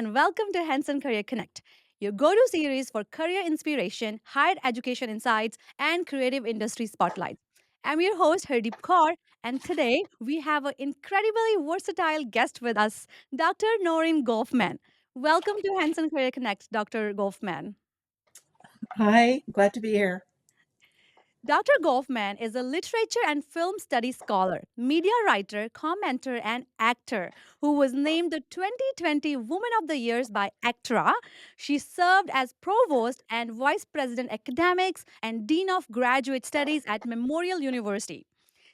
and welcome to Hanson Career Connect, your go to series for career inspiration, higher education insights, and creative industry spotlights. I'm your host, Hardeep Kaur, and today we have an incredibly versatile guest with us, Dr. Noreen Golfman. Welcome to Hanson Career Connect, Dr. Golfman. Hi, glad to be here. Dr. Golfman is a literature and film studies scholar, media writer, commentator, and actor who was named the 2020 Woman of the Year by ACTRA. She served as provost and vice president academics and dean of graduate studies at Memorial University,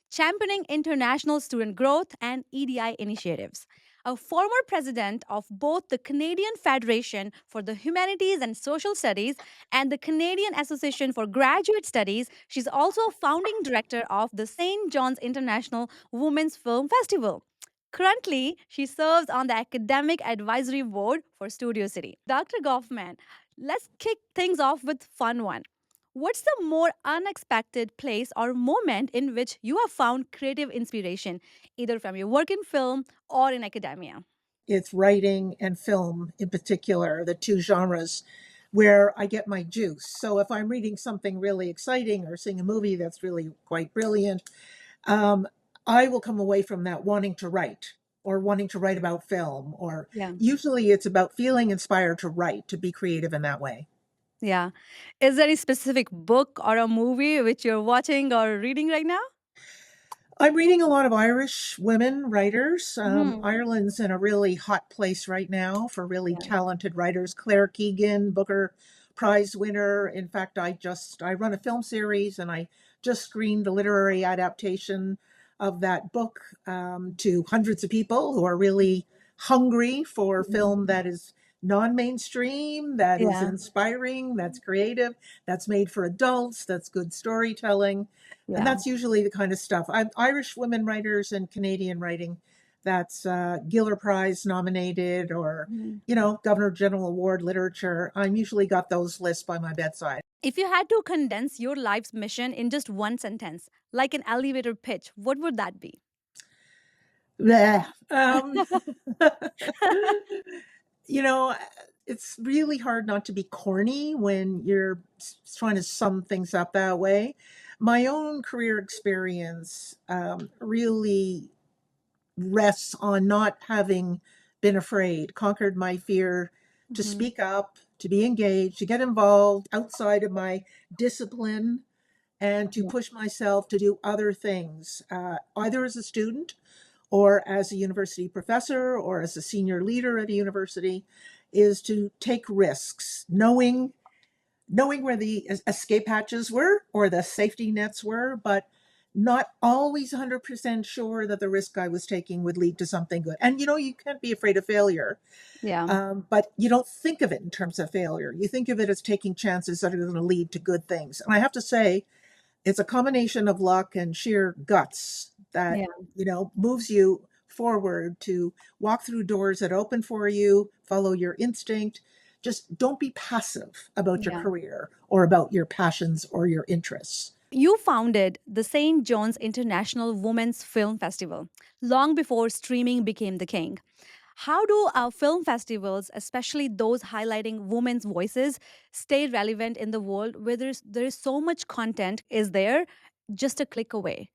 championing international student growth and EDI initiatives. A former president of both the Canadian Federation for the Humanities and Social Studies and the Canadian Association for Graduate Studies, she's also a founding director of the St. John's International Women's Film Festival. Currently, she serves on the Academic Advisory Board for Studio City. Dr. Goffman, let's kick things off with fun one. What's the more unexpected place or moment in which you have found creative inspiration, either from your work in film or in academia? It's writing and film in particular, the two genres where I get my juice. So if I'm reading something really exciting or seeing a movie that's really quite brilliant, um, I will come away from that wanting to write or wanting to write about film, or Yeah. usually it's about feeling inspired to write, to be creative in that way. Yeah. Is there a specific book or a movie which you're watching or reading right now? I'm reading a lot of Irish women writers. Hmm. Ireland's in a really hot place right now for really Yeah. talented writers. Claire Keegan, Booker Prize winner. In fact, I run a film series and I just screened the literary adaptation of that book to hundreds of people who are really hungry for film Mhm. that is non-mainstream, that is Yeah. inspiring, that's creative, that's made for adults, that's good storytelling. And Yeah. that's usually the kind of stuff. Irish women writers and Canadian writing that's Giller Prize nominated, or, Mhm. Governor General Award literature. I'm usually got those lists by my bedside. If you had to condense your life's mission in just one sentence, like an elevator pitch, what would that be? Bleh. you know, it's really hard not to be corny when you're trying to sum things up that way. My own career experience really rests on not having been afraid, conquered my fear to Mhm. speak up, to be engaged, to get involved outside of my discipline, and to Yeah. push myself to do other things, either as a student or as a university professor or as a senior leader at a university, is to take risks, knowing where the escape hatches were or the safety nets were, but not always 100% sure that the risk I was taking would lead to something good. And you can't be afraid of failure, Yeah. but you don't think of it in terms of failure. You think of it as taking chances that are going to lead to good things. And I have to say, it's a combination of luck and sheer guts that, Yeah. moves you forward to walk through doors that open for you, follow your instinct. Just don't be passive about your Yeah. career or about your passions or your interests. You founded the St. John's International Women's Film Festival long before streaming became the king. How do our film festivals, especially those highlighting women's voices, stay relevant in the world where there is so much content is there just a click away?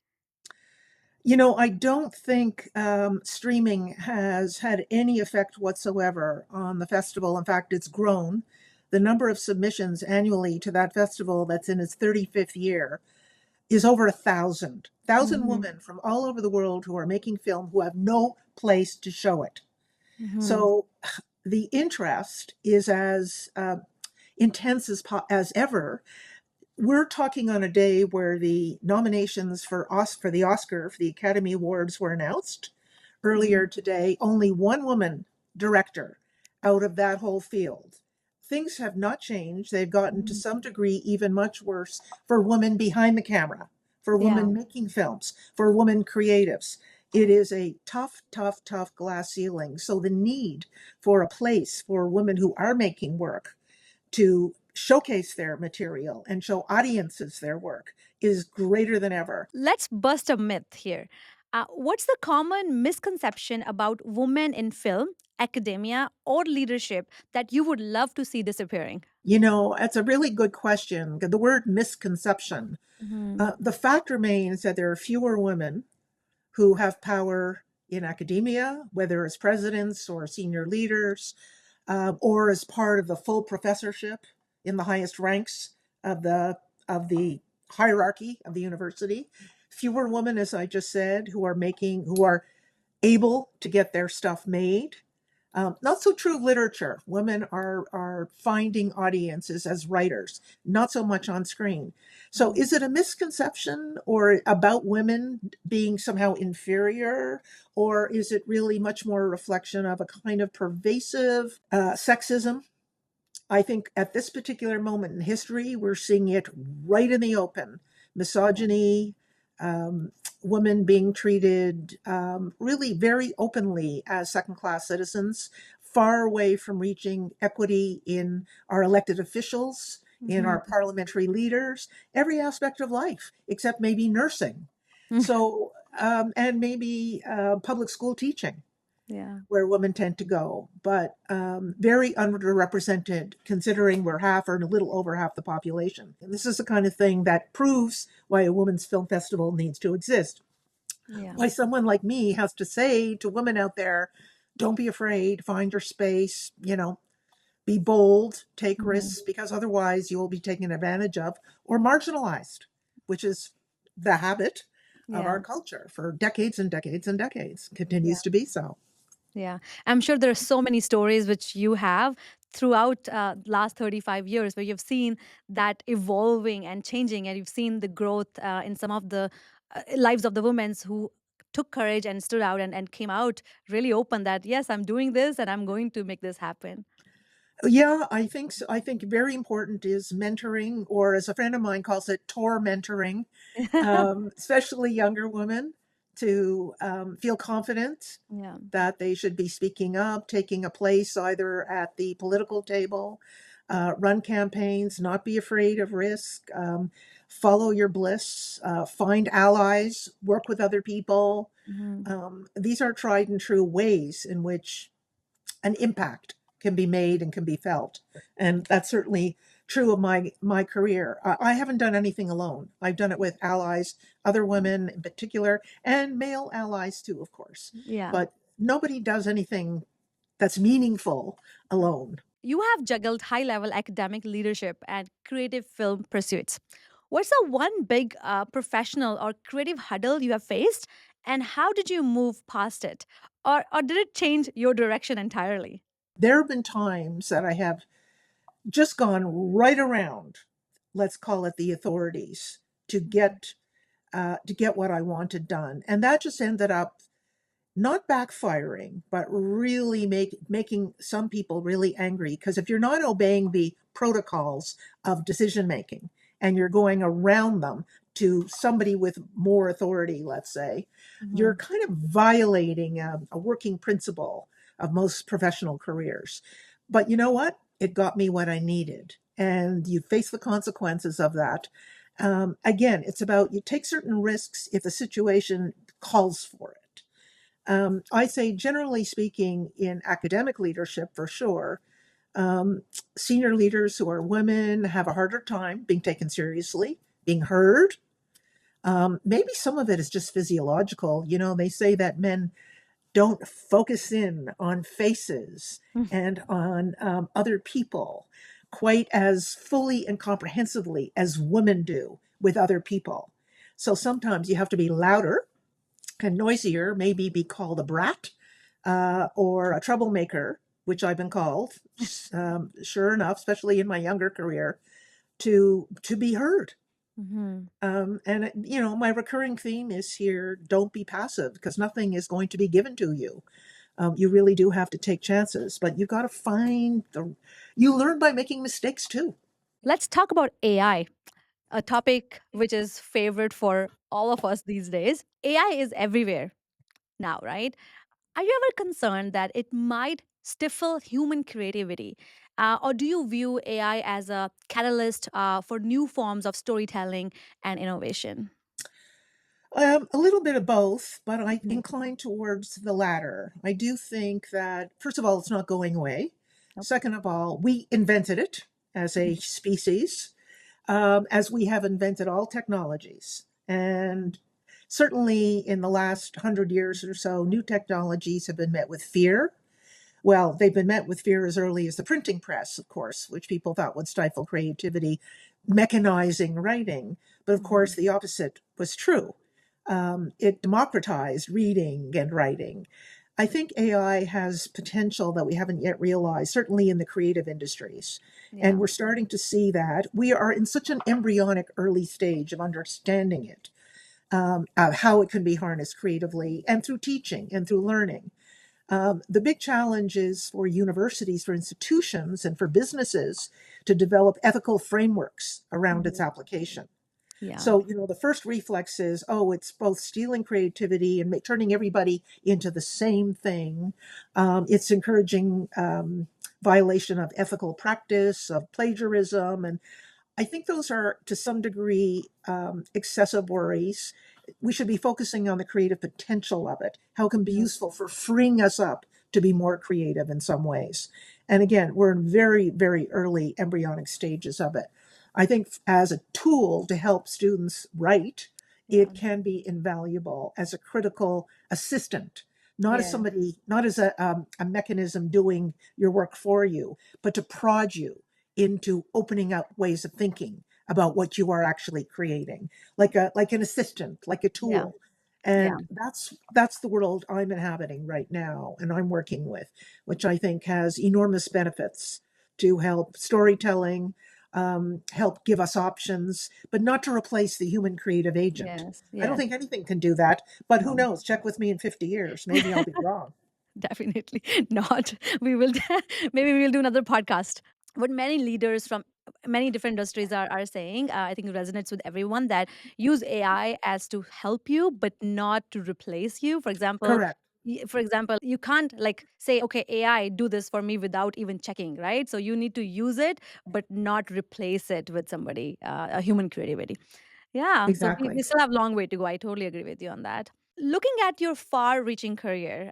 I don't think streaming has had any effect whatsoever on the festival. In fact, it's grown. The number of submissions annually to that festival, that's in its 35th year, is over 1,000 Mhm. women from all over the world who are making film who have no place to show it. Mhm. So the interest is as intense as ever. We're talking on a day where the nominations for the Oscar, for the Academy Awards, were announced Mhm. earlier today. Only one woman director out of that whole field. Things have not changed. They've gotten to Mhm. some degree even much worse for women behind the camera, for Yeah. women making films, for women creatives. It is a tough, tough, tough glass ceiling. So the need for a place for women who are making work to showcase their material and show audiences their work is greater than ever. Let's bust a myth here. What's the common misconception about women in film academia, or leadership that you would love to see disappearing? That's a really good question. The word misconception. Hmm. The fact remains that there are fewer women who have power in academia, whether as presidents or senior leaders, or as part of the full professorship in the highest ranks of the hierarchy of the university. Fewer women, as I just said, who are able to get their stuff made. Not so true of literature. Women are finding audiences as writers, not so much on screen. So, is it a misconception or about women being somehow inferior, or is it really much more a reflection of a kind of pervasive sexism? I think at this particular moment in history, we're seeing it right in the open. Yeah. Misogyny, um, women being treated really very openly as second class citizens, far away from reaching equity in our elected officials, in our Hmm. parliamentary leaders, every aspect of life, except maybe nursing. So, and maybe public school teaching Yeah. where women tend to go, but very underrepresented considering we're half or a little over half the population. And this is the kind of thing that proves why a women's film festival needs to exist. Yeah. Why someone like me has to say to women out there, don't be afraid, find your space, be bold, take Mhm. risks, because otherwise you will be taken advantage of or marginalized, which is the habit of Yeah. our culture for decades and decades and decades, Yeah. continues to be so. Yeah. I'm sure there are so many stories which you have throughout last 35 years where you've seen that evolving and changing, and you've seen the growth in some of the lives of the women who took courage and stood out and came out really open that, yes, I'm doing this and I'm going to make this happen. Yeah, I think so. I think very important is mentoring, or as a friend of mine calls it, Tor mentoring, especially younger women to feel confident Yeah. that they should be speaking up, taking a place either at the political table, run campaigns, not be afraid of risk, follow your bliss, find allies, work with other people. Mhm. These are tried and true ways in which an impact can be made and can be felt. And that's certainly true of my career. I haven't done anything alone. I've done it with allies, other women in particular, and male allies too, of course. Yeah. But nobody does anything that's meaningful alone. You have juggled high level academic leadership and creative film pursuits. What's the one big professional or creative hurdle you have faced, and how did you move past it? Or did it change your direction entirely? There have been times that I have just gone right around, let's call it the authorities, to get what I wanted done, and that just ended up not backfiring, but really making some people really angry. Because if you're not obeying the protocols of decision making and you're going around them to somebody with more authority, let's say, you're Mhm. kind of violating a working principle of most professional careers. But you know what? It got me what I needed. And you face the consequences of that. Again, it's about you take certain risks if the situation calls for it. I say, generally speaking, in academic leadership for sure, um, senior leaders who are women have a harder time being taken seriously, being heard. Maybe some of it is just physiological. They say that men don't focus in on faces and on other people quite as fully and comprehensively as women do with other people. So sometimes you have to be louder and noisier, maybe be called a brat or a troublemaker, which I've been called, sure enough, especially in my younger career, to be heard. Mhm. And my recurring theme is here: don't be passive, because nothing is going to be given to you. You really do have to take chances, but you got to find the. You learn by making mistakes too. Let's talk about AI, a topic which is favorite for all of us these days. AI is everywhere now, right? Are you ever concerned that it might stifle human creativity? Or do you view AI as a catalyst for new forms of storytelling and innovation? A little bit of both, but I Mhm. incline towards the latter. I do think that, first of all, it's not going away. Nope. Second of all, we invented it as Mhm. a species, as we have invented all technologies. And certainly in the last 100 years or so, new technologies have been met with fear. Well, they've been met with fear as early as the printing press, of course, which people thought would stifle creativity, mechanizing writing. But of course, Mhm. the opposite was true. It democratized reading and writing. I think AI has potential that we haven't yet realized, certainly in the creative industries. And Yeah. we're starting to see that. We are in such an embryonic early stage of understanding it, how it can be harnessed creatively and through teaching and through learning. The big challenge is for universities, for institutions, and for businesses to develop ethical frameworks around its Mhm. application. Yeah. So, the first reflex is, oh, it's both stealing creativity and turning everybody into the same thing. It's encouraging violation of ethical practice, of plagiarism, and I think those are, to some degree, excessive worries. We should be focusing on the creative potential of it, how it can be Mhm. useful for freeing us up to be more creative in some ways. And again, we're in very, very early embryonic stages of it. I think as a tool to help students write, Yeah. it can be invaluable as a critical assistant, not as Yeah. somebody, not as a mechanism doing your work for you, but to prod you into opening up ways of thinking about what you are actually creating, like an assistant, like a Yeah. tool. Yeah. And that's the world I'm inhabiting right now and I'm working with, which I think has enormous benefits to help storytelling, help give us options, but not to replace the human creative agent. Yes. I don't Yes. think anything can do that, but who No. knows? Check with me in 50 years. Maybe I'll be wrong. Definitely not. We will maybe we'll do another podcast. What many leaders from many different industries are saying, I think it resonates with everyone, that use AI as to help you, but not to replace you. For example, Correct. you can't like say, okay, AI, do this for me without even checking, right? So you need to use it, but not replace it with somebody, a human creativity. Yeah. So we Exactly. still have a long way to go. I totally agree with you on that. Looking at your far reaching career,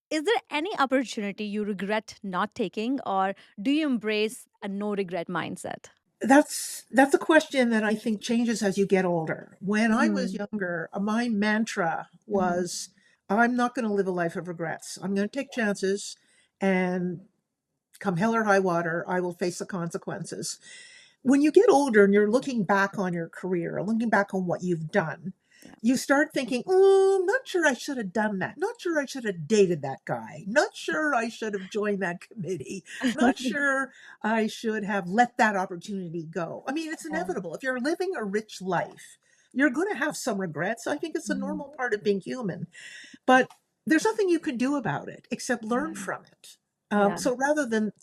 is there any opportunity you regret not taking, or do you embrace a no regret mindset? That's a question that I think changes as you get older. When I was Mhm. younger, my mantra Mhm. was, I'm not going to live a life of regrets. I'm going to take chances, and come hell or high water, I will face the consequences. When you get older and you're looking back on your career, looking back on what you've done, Yeah. you start thinking, oh, I'm not sure I should have done that. Not sure I should have dated that guy. Not sure I should have joined that committee. Not sure I should have let that opportunity go. I mean, it's Yeah. inevitable. If you're living a rich life, you're going to have some regrets. I think it's a Mhm. normal part of being human. But there's nothing you can do about it except learn Yeah. from it. Yeah. So rather than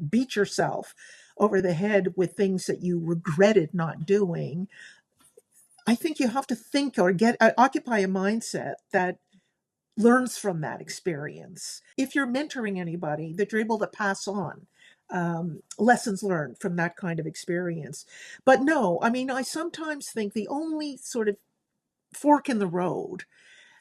beat yourself over the head with things that you regretted not doing, I think you have to think or get occupy a mindset that learns from that experience. If you're mentoring anybody, that you're able to pass on lessons learned from that kind of experience. But no, I mean, I sometimes think the only sort of fork in the road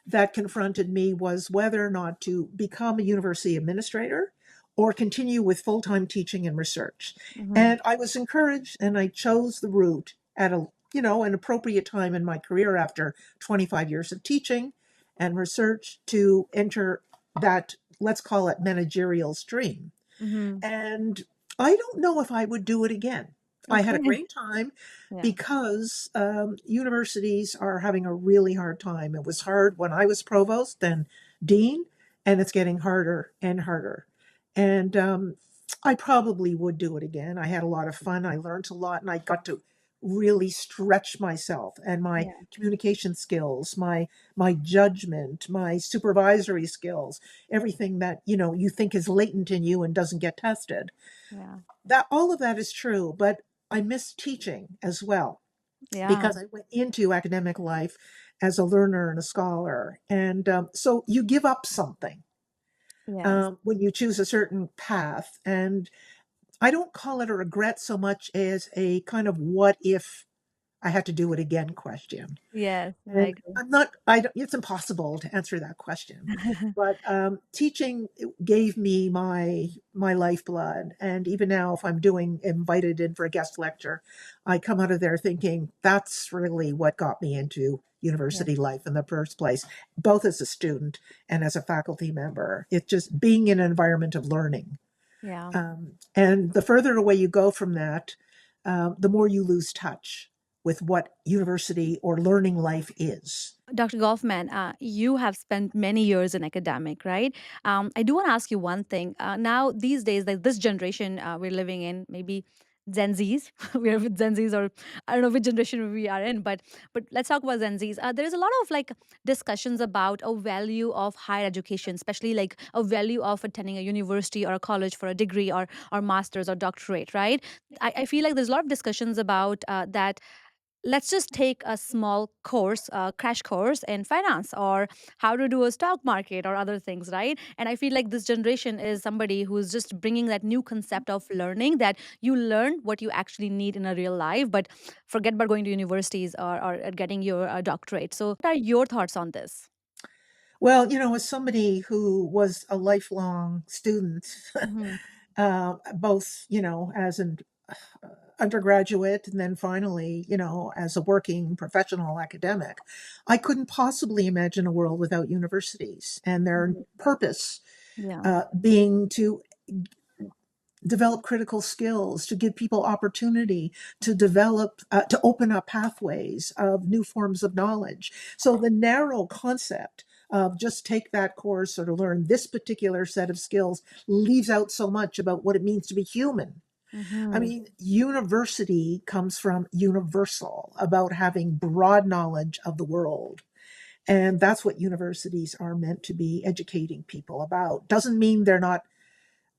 that confronted me was whether or not to become a university administrator or continue with full-time teaching and research. Mhm. And I was encouraged and I chose the route at an appropriate time in my career after 25 years of teaching and research to enter that, let's call it, managerial stream. Mhm. And I don't know if I would do it again. I had a Okay. great time Yeah. because universities are having a really hard time. It was hard when I was provost, then dean, and it's getting harder and harder. And I probably would do it again. I had a lot of fun. I learned a lot, and I got to really stretch myself and my Yeah. communication skills, my judgment, my supervisory skills, everything that you think is latent in you and doesn't get tested. Yeah. That all of that is true, but I miss teaching as well Yeah. because I went into academic life as a learner and a scholar, and so you give up something Yes. when you choose a certain path. And I don't call it a regret so much as a kind of what if I had to do it again question. Yes, I And agree. I'm not, I don't, it's impossible to answer that question. But teaching gave me my lifeblood. And even now, if I'm doing invited in for a guest lecture, I come out of there thinking that's really what got me into Yeah, university life in the first place, both as a student and as a faculty member. It's just being in an environment of learning. yeah. And the further away you go from that, the more you lose touch with what university or learning life is. Dr. Golfman, you have spent many years in academic, right? I do want to ask you one thing. Now, these days, like this generation we're living in, maybe Gen Zs, we're with Gen Zs, or I don't know which generation we are in, but let's talk about Gen Zs. There is a lot of like discussions about a value of higher education, especially like a value of attending a university or a college for a degree or master's or doctorate, right? I feel like there's a lot of discussions about that. Let's just take a small course, a crash course in finance or how to do a stock market or other things, right? And I feel like this generation is somebody who's just bringing that new concept of learning, that you learn what you actually need in a real life, but forget about going to universities or getting your doctorate. So what are your thoughts on this? Well, as somebody who was a lifelong student, Hmm. both, as an undergraduate and then finally, as a working professional academic, I couldn't possibly imagine a world without universities and their purpose Yeah. being to develop critical skills, to give people opportunity to develop, to open up pathways of new forms of knowledge. So the narrow concept of just take that course or to learn this particular set of skills leaves out so much about what it means to be human. I Hmm. mean, university comes from universal, about having broad knowledge of the world. And that's what universities are meant to be educating people about. Doesn't mean they're not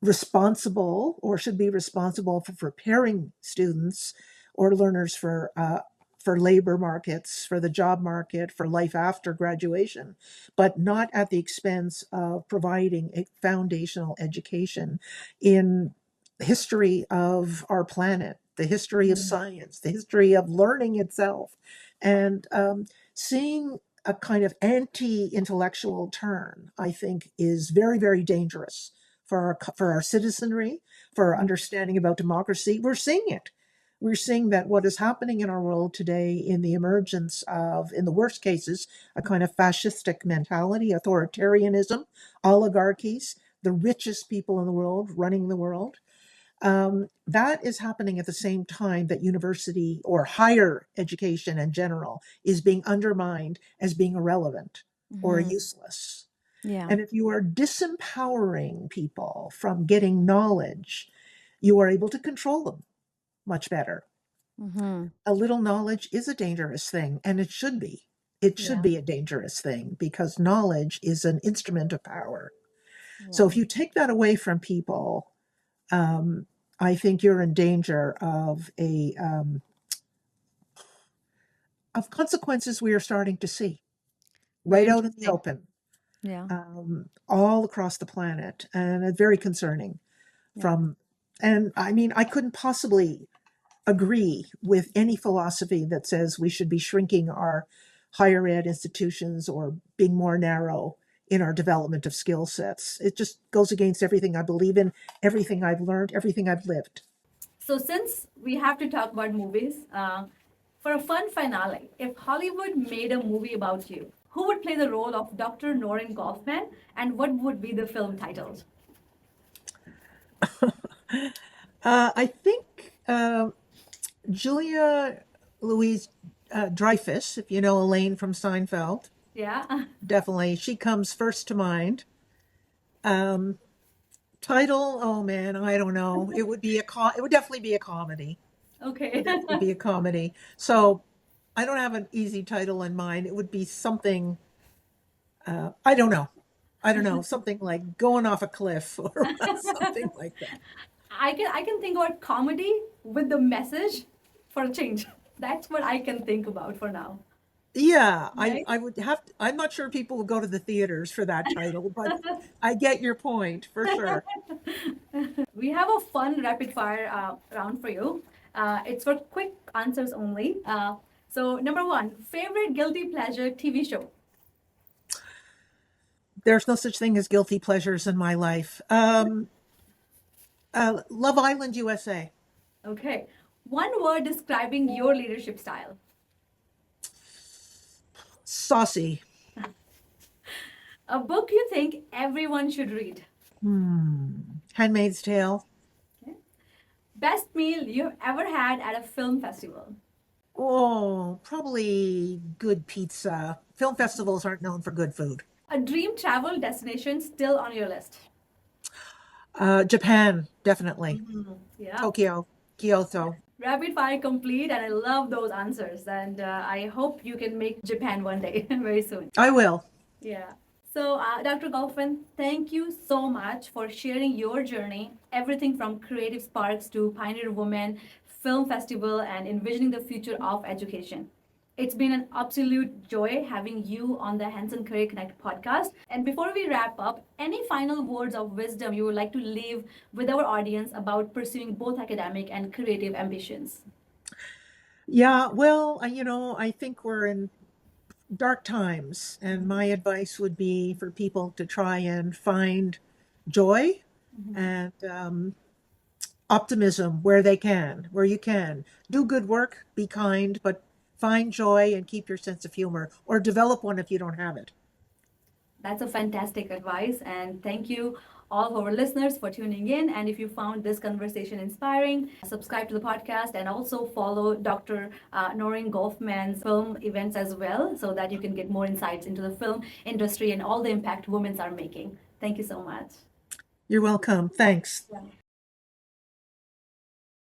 responsible or should be responsible for preparing students or learners for labor markets, for the job market, for life after graduation, but not at the expense of providing a foundational education in the history of our planet, the history of science, the history of learning itself, and seeing a kind of anti-intellectual turn, I think, is very, very dangerous for our citizenry, for our understanding about democracy. We're seeing it. We're seeing that what is happening in our world today in the emergence of, in the worst cases, a kind of fascistic mentality, authoritarianism, oligarchies, the richest people in the world running the world. That is happening at the same time that university or higher education in general is being undermined as being irrelevant or Hmm. useless. Yeah. And if you are disempowering people from getting knowledge, you are able to control them much better. Hmm. A little knowledge is a dangerous thing, and it should be. It should Yeah. be a dangerous thing because knowledge is an instrument of power. So Yeah. if you take that away from people, um, I think you're in danger of consequences we are starting to see Very right out in the interesting. open, Yeah. all across the planet, and it's very concerning. Yeah. From and I mean, I couldn't possibly agree with any philosophy that says we should be shrinking our higher ed institutions or being more narrow in our development of skill sets. It just goes against everything I believe in, everything I've learned, everything I've lived. So, since we have to talk about movies, for a fun finale, if Hollywood made a movie about you, who would play the role of Dr. Noreen Golfman, and what would be the film titled? I think Julia Louise Dreyfus, if you know Elaine from Seinfeld, Yeah. definitely she comes first to mind. Um, Title, oh man, I don't know. It would definitely be a comedy. It Okay. would definitely be a comedy. So I don't have an easy title in mind. It would be something. I don't know. I don't know. Something like going off a cliff or something like that. I can think about comedy with the message for a change. That's what I can think about for now. Yeah, Right? I would have. I'm not sure people will go to the theaters for that title, but I get your point for sure. We have a fun rapid fire round for you. It's for quick answers only. So, number one, favorite guilty pleasure TV show. There's no such thing as guilty pleasures in my life. Love Island, USA. Okay. One word describing your leadership style. Saucy. A book you think everyone should read. Handmaid's Tale. Okay. Best meal you've ever had at a film festival. Oh, probably good pizza. Film festivals aren't known for good food. A dream travel destination still on your list. Japan, definitely. Yeah. Tokyo, Kyoto. Rapid fire complete, and I love those answers. And I hope you can make Japan one day very soon. I will. Yeah. So, Dr. Golfman, thank you so much for sharing your journey, everything from creative sparks to Pioneer Woman, Film Festival, and envisioning the future of education. It's been an absolute joy having you on the Hanson Career Connect podcast. And before we wrap up, any final words of wisdom you would like to leave with our audience about pursuing both academic and creative ambitions? Yeah, well, I think we're in dark times, and my advice would be for people to try and find joy and optimism where they can, where you can. Do good work, be kind, but find joy and keep your sense of humor, or develop one if you don't have it. That's a fantastic advice. And thank you all of our listeners for tuning in. And if you found this conversation inspiring, subscribe to the podcast and also follow Dr. Noreen Golfman's film events as well so that you can get more insights into the film industry and all the impact women are making. Thank you so much. You're welcome. Thanks. Yeah.